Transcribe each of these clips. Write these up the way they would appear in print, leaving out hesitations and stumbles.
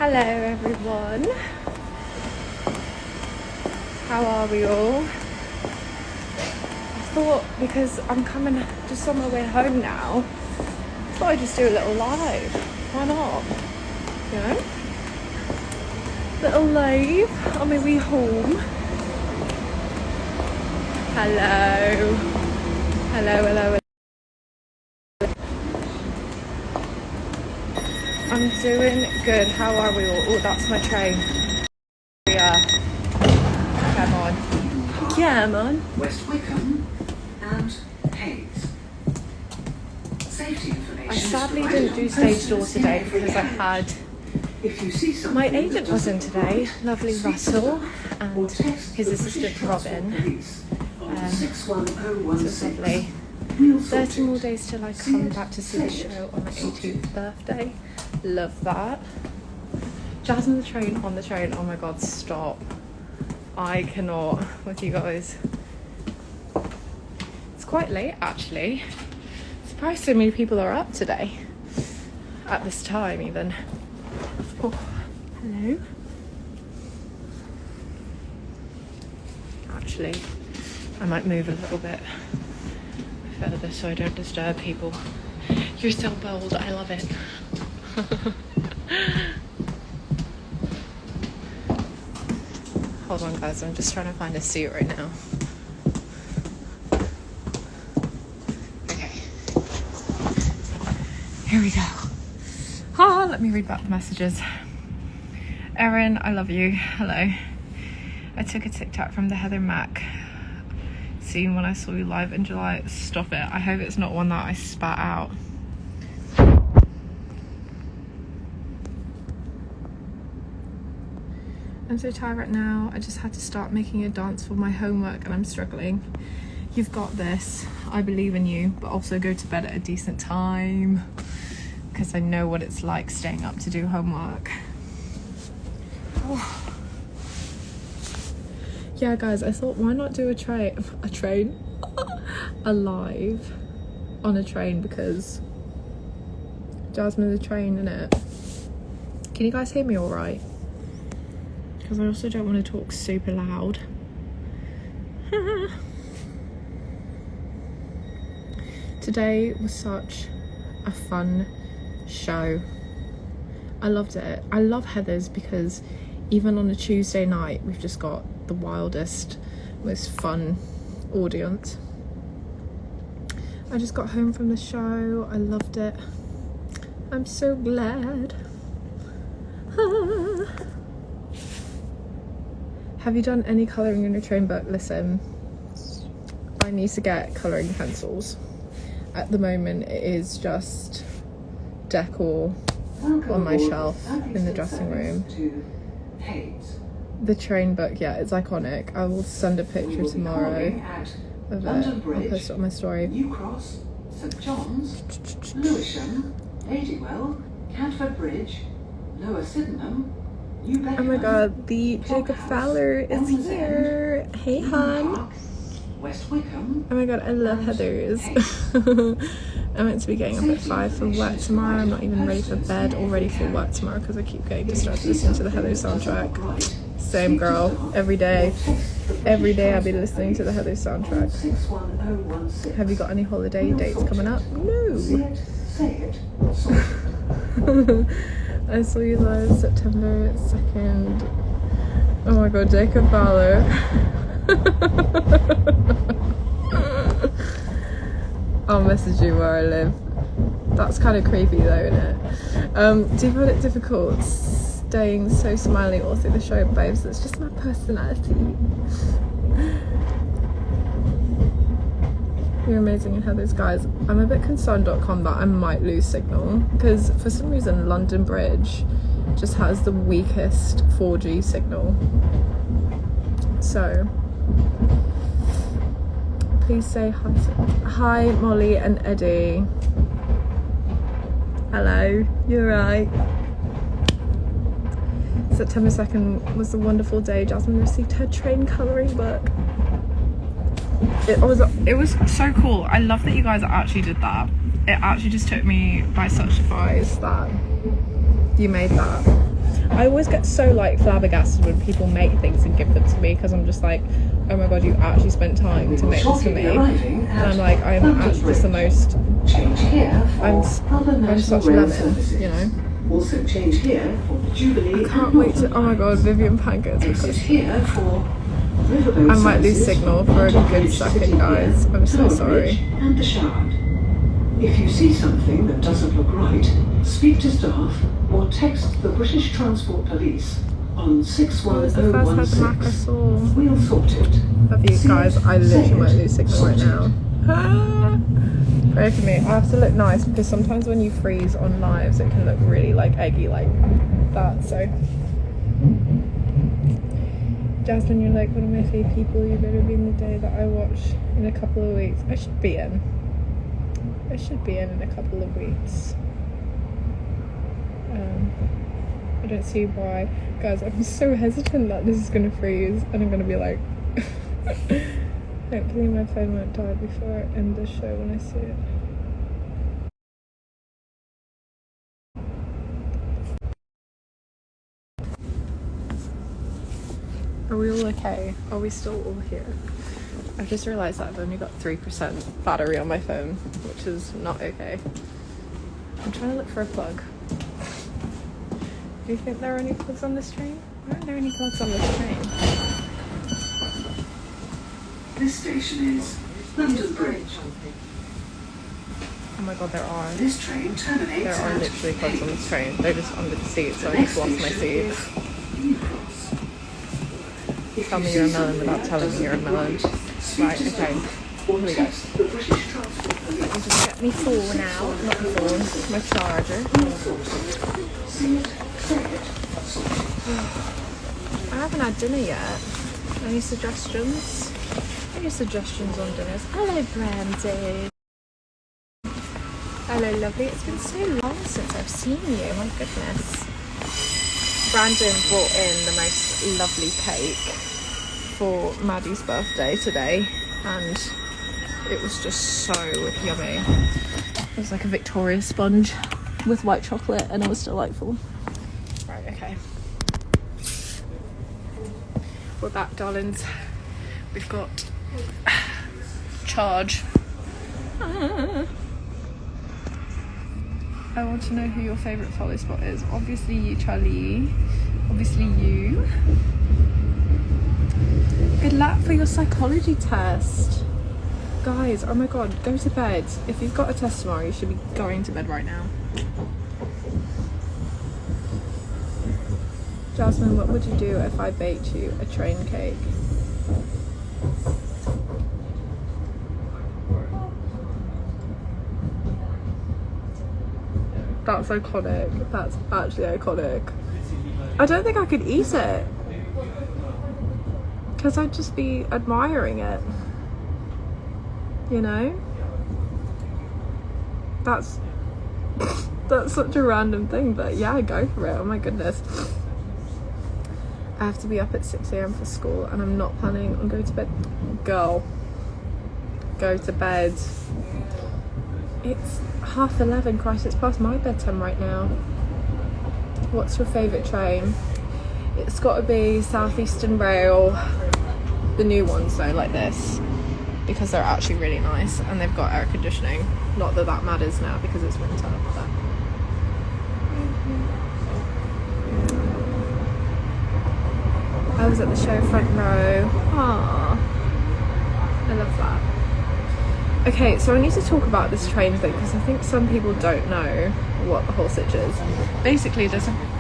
Hello everyone. How are we all? I thought, because I'm coming just on my way home now, I thought I'd just do a little live. Why not? You know? Little live on my way home. Hello. Hello. I'm doing good. How are we all? Oh, that's my train. Yeah. Come on. West Wickham and Hayes. Safety information. I sadly didn't do stage door today because I had my agent was in today, lovely Russell, and his assistant Robin. So it's lovely. 30 more days till I come back to see the show on my 18th birthday. Love that. Jasmine on the train. Oh my god, stop. I cannot with you guys. It's quite late actually. Surprised so many people are up today. At this time even. Oh, hello. Actually, I might move a little bit further so I don't disturb people. You're so bold, I love it. Hold on guys, I'm just trying to find a seat right now. Okay. Here we go. Let me read back the messages. Erin, I love you. Hello. I took a TikTok from the Heather Mack scene when I saw you live in July. Stop it. I hope it's not one that I spat out. I'm so tired right now. I just had to start making a dance for my homework and I'm struggling. You've got this. I believe in you, but also go to bed at a decent time because I know what it's like staying up to do homework. Oh. Yeah guys, I thought why not do a live on a train, because Jasmine's a train, innit? Can you guys hear me all right? Because I also don't want to talk super loud. Today was such a fun show. I loved it. I love Heather's because even on a Tuesday night we've just got the wildest, most fun audience. I just got home from the show. I loved it. I'm so glad. Have you done any colouring in your train book? Listen, I need to get colouring pencils. At the moment it is just decor on my shelf in the dressing room. The train book, yeah, it's iconic. I will send a picture tomorrow of it. I'll post it on my story. New Cross, St John's, Lewisham, Ladywell, Cadford Bridge, Lower Sydenham. Oh my god, the Jacob Fowler is here. Hey hon. West Wickham. Oh my god, I love Heather's. I'm meant to be getting up at 5 for work tomorrow. I'm not even ready for bed or ready for work tomorrow because I keep getting distracted listening to the Heather soundtrack. Same girl, every day I'll be listening to the Heather soundtrack. Have you got any holiday dates coming up? No. I saw you live September 2nd. Oh my god, Jacob Fowler. I'll message you where I live. That's kind of creepy though, isn't it? Do you find it difficult staying so smiley all through the show, babes? It's just my personality. You're amazing in Heather's, guys. I'm a bit concerned.com that I might lose signal because for some reason London Bridge just has the weakest 4G signal. So please say hi Molly and Eddie. Hello, you're right. September 2nd was a wonderful day. Jasmine received her train colouring book. It was so cool. I love that you guys actually did that. It actually just took me by such surprise that you made that. I always get so like flabbergasted when people make things and give them to me, because I'm just like, oh my god, you actually spent time to make this for me. And I'm like, I'm actually just the most, I'm such a lemon, you know. Also change here for Jubilee. I can't wait to, oh my god, Vivian Pancakes. Exit here for I might lose signal for a good second, guys. I'm so sorry. And the Shard. If you see something that doesn't look right, speak to staff or text the British Transport Police on It was the first time Mac I 61016. saw. We'll sort it. Love you guys, I literally might lose signal right now. Pray for me. I have to look nice, because sometimes when you freeze on lives it can look really like eggy like that. So Jasmine, you're like one of my favourite people. You better be in the day that I watch in a couple of weeks. I should be in a couple of weeks. I don't see why. Guys, I'm so hesitant that this is gonna freeze and I'm gonna be like hopefully my phone won't die before I end the show when I see it. Are we all okay? Are we still all here? I've just realised that I've only got 3% battery on my phone, which is not okay. I'm trying to look for a plug. Do you think there are any plugs on this train? Why aren't there any plugs on this train? This station is London Bridge. Oh my god, there are. This train terminates. There are literally plugs on this train. They're just under the seat, so I just lost my seat. Tell me you're a melon without telling me you're a melon. Right, okay. Here we go. I'll just get me phone out. Not my phone, my charger. I haven't had dinner yet. Any suggestions? Any suggestions on dinners? Hello, Brandy. Hello, lovely. It's been so long since I've seen you. My goodness. Brandon brought in the most lovely cake for Maddie's birthday today, and it was just so yummy. It was like a Victoria sponge with white chocolate, and it was delightful. Right, okay. We're back, darlings. We've got charge. I want to know who your favourite follow spot is. Obviously you, Charlie. Obviously you. Good luck for your psychology test. Guys, oh my god, go to bed. If you've got a test tomorrow, you should be going to bed right now. Jasmine, what would you do if I baked you a train cake? That's iconic. That's actually iconic. I don't think I could eat it, because I'd just be admiring it, you know? That's such a random thing, but yeah, go for it. Oh my goodness. I have to be up at 6 AM for school, and I'm not planning on going to bed. Girl, go to bed. It's 11:30, Christ, it's past my bedtime right now. What's your favourite train? It's got to be Southeastern Rail, the new ones though, like this, because they're actually really nice and they've got air conditioning. Not that that matters now because it's winter, but I was at the show front row. Aww, I love that. Okay, so I need to talk about this train thing, because I think some people don't know what the whole sitch is. Basically,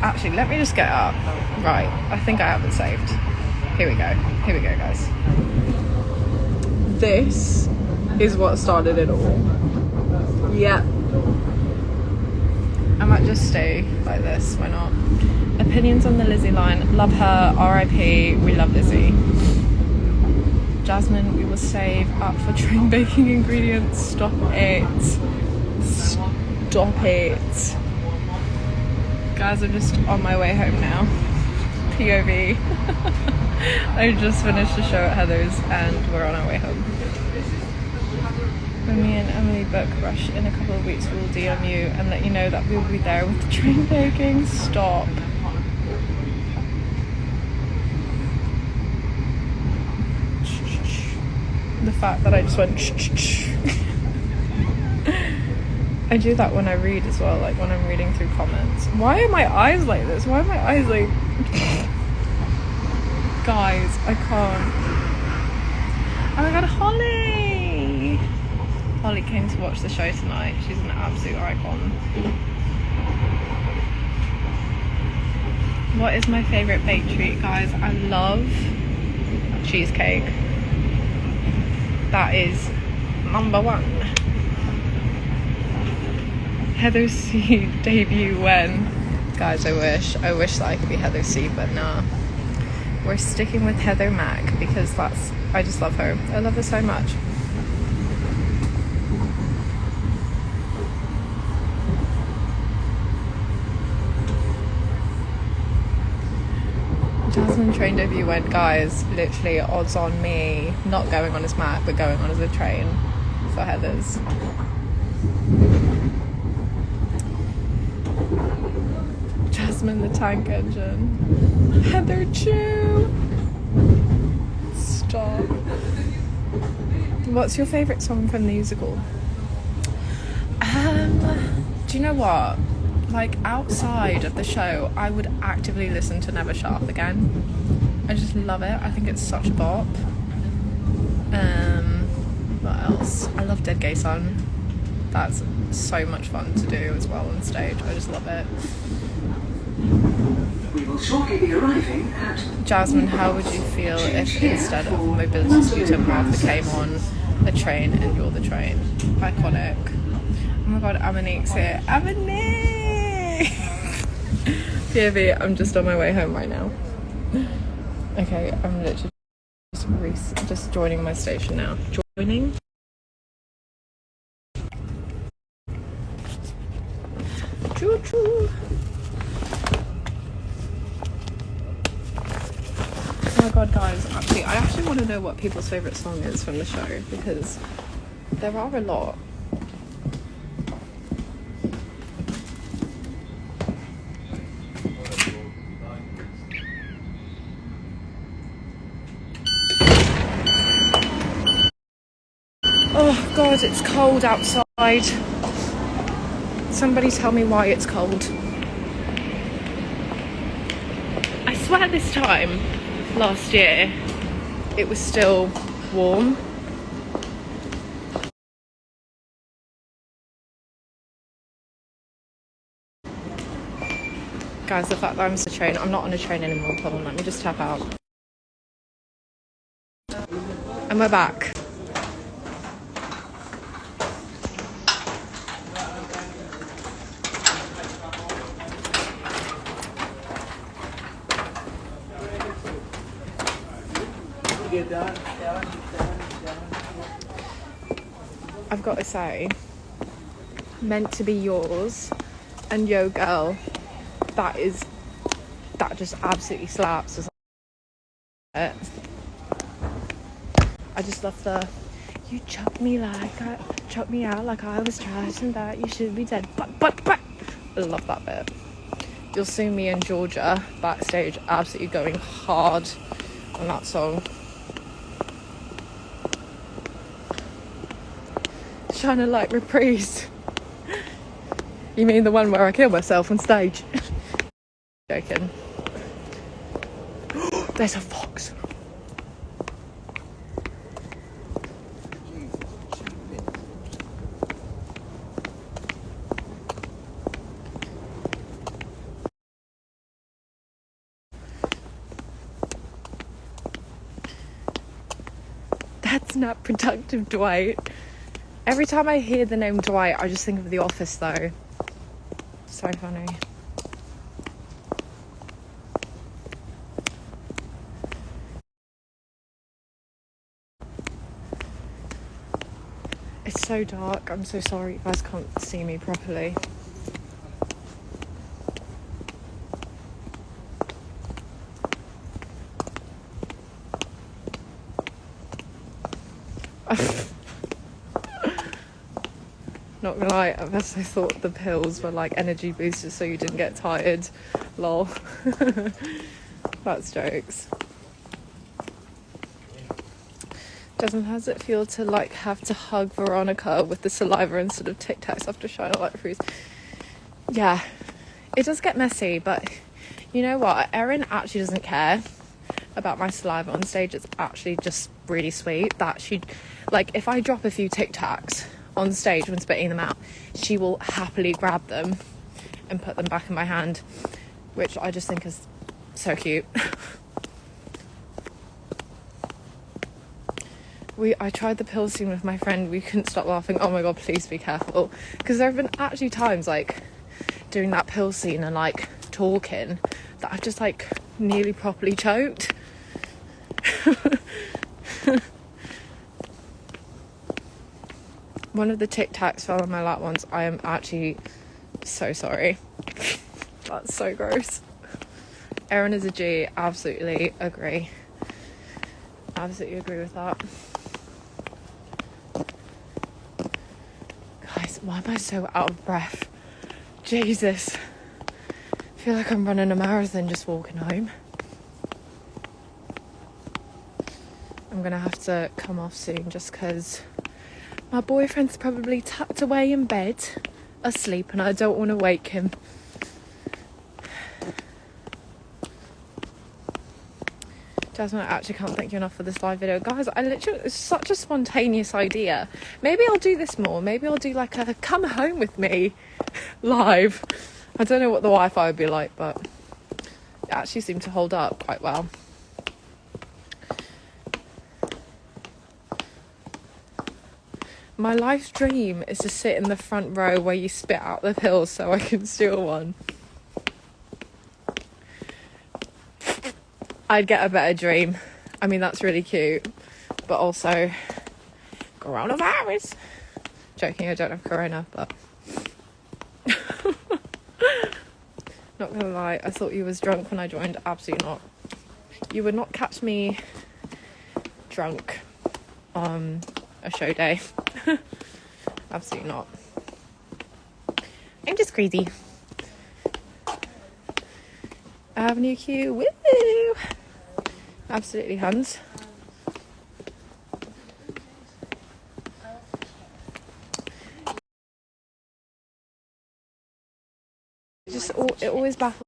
actually, let me just get up. Right, I think I have it saved. Here we go, guys. This is what started it all. Yeah. I might just stay like this, why not? Opinions on the Lizzie line. Love her, R.I.P. We love Lizzie. Jasmine, we will save up for train baking ingredients. Stop it. Stop it. Guys, I'm just on my way home now. POV. I just finished a show at Heather's and we're on our way home. When me and Emily book Rush in a couple of weeks, we'll DM you and let you know that we'll be there with the train baking. Stop. The fact that I just went shh. I do that when I read as well, like when I'm reading through comments. Why are my eyes like this? Why are my eyes like... Guys, I can't. Oh my god, Holly! Holly came to watch the show tonight. She's an absolute icon. What is my favourite baked treat, guys? I love cheesecake. That is number one. Heather C debut when? Guys, I wish that I could be Heather C, but nah. We're sticking with Heather Mac because I just love her. I love her so much. Jasmine train debut went, guys, literally odds on me not going on as Mac but going on as a train for Heather's. Jasmine the Tank Engine. Heather Chew. Stop. What's your favourite song from the musical? Do you know what? Like, outside of the show, I would actively listen to Never Shut Up Again. I just love it. I think it's such a bop. What else? I love Dead Gay Son. That's so much fun to do as well on stage. I just love it. We will shortly be arriving at... Jasmine, how would you feel if instead of mobility scooter Martha came on a train and you're the train? Iconic. Oh my god, Amanique's here. Amanique! POV, I'm just on my way home right now. Okay, I'm literally just joining my station now. Joining? Choo choo! Oh my god, guys, I actually want to know what people's favourite song is from the show, because there are a lot. Oh god, it's cold outside. Somebody tell me why it's cold. I swear this time last year it was still warm. Guys, the fact that I'm on a train, I'm not on a train anymore. Hold on, let me just tap out. And we're back. I've got to say, Meant to Be Yours and Yo Girl, that just absolutely slaps. I just love the you choke me out like I was trash and that you should be dead, but I love that bit. You'll see me in Georgia backstage absolutely going hard on that song. Shine a light reprise. You mean the one where I kill myself on stage? Joking. There's a fox. That's not productive, Dwight. Every time I hear the name Dwight, I just think of The Office, though. So funny. It's so dark. I'm so sorry you guys can't see me properly. Not gonna lie, at first I thought the pills were like energy boosters so you didn't get tired. Lol. That's jokes. Jasmine, how does it feel to like have to hug Veronica with the saliva instead of Tic Tacs after China Light Freeze? Yeah, it does get messy, but you know what? Erin actually doesn't care about my saliva on stage. It's actually just really sweet that she, like, if I drop a few Tic Tacs on stage when spitting them out, she will happily grab them and put them back in my hand, which I just think is so cute. I tried the pill scene with my friend. We couldn't stop laughing. Oh my god, please be careful, because there have been actually times like doing that pill scene and like talking that I've just like nearly properly choked. One of the Tic Tacs fell on my lap once. I am actually so sorry. That's so gross. Erin is a G. Absolutely agree. Absolutely agree with that. Guys, why am I so out of breath? Jesus. I feel like I'm running a marathon just walking home. I'm gonna have to come off soon just because my boyfriend's probably tucked away in bed asleep and I don't want to wake him. Jasmine, I actually can't thank you enough for this live video. Guys, it's such a spontaneous idea. Maybe I'll do this more. Maybe I'll do like a come home with me live. I don't know what the Wi-Fi would be like, but it actually seemed to hold up quite well. My life's dream is to sit in the front row where you spit out the pills so I can steal one. I'd get a better dream. I mean, that's really cute, but also coronavirus. Joking, I don't have corona, but not gonna lie, I thought you was drunk when I joined. Absolutely not. You would not catch me drunk on a show day. Absolutely not. I'm just crazy. Avenue Q, woo! Absolutely, Hans. It always baffles